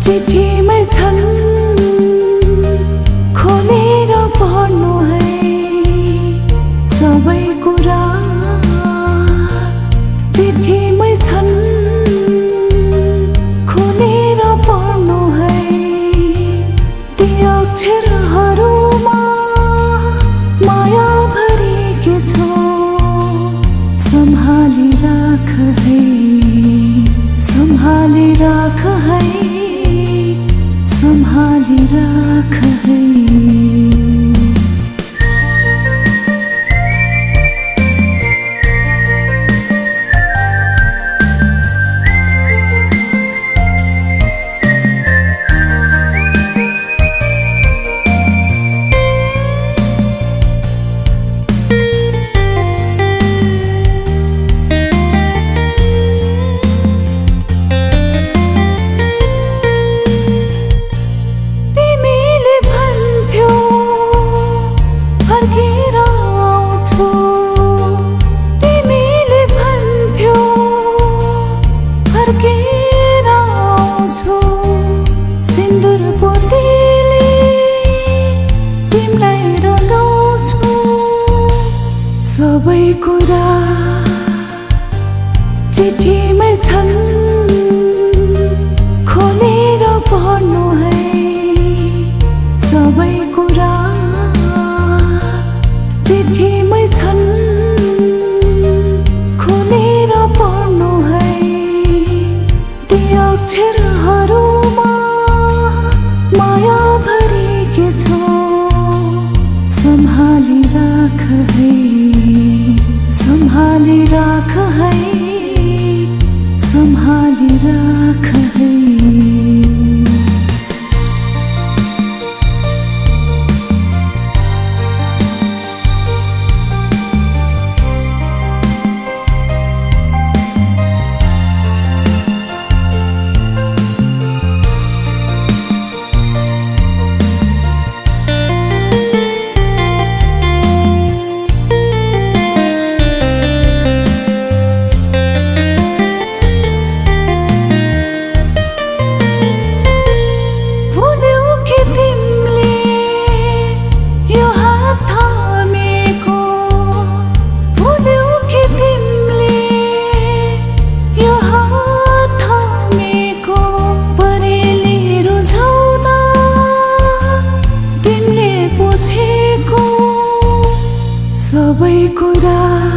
चिठीमै छन् खोलेर पढ्नु है सबै कुरा चिठीमै छन् खोलेर पढ्नु है ती अक्षरहरूमा माया भरेकी छु सम्हाली राख है सम्हाली राख है सम्हाली राख है तिमीले भन्थ्यौ फर्केर आउँछु सिन्दुर पोतेले तिमीलाई रंगाउँछु सबै कुरा चिठीमै छन् खोलेर पढ्नु है सबै कुरा चिठीमै छन् खोलेर पढ्नु है ती अक्षरहरूमा माया भरेकी छु सम्हाली राख है सम्हाली राख है सम्हाली राख है सबै कुरा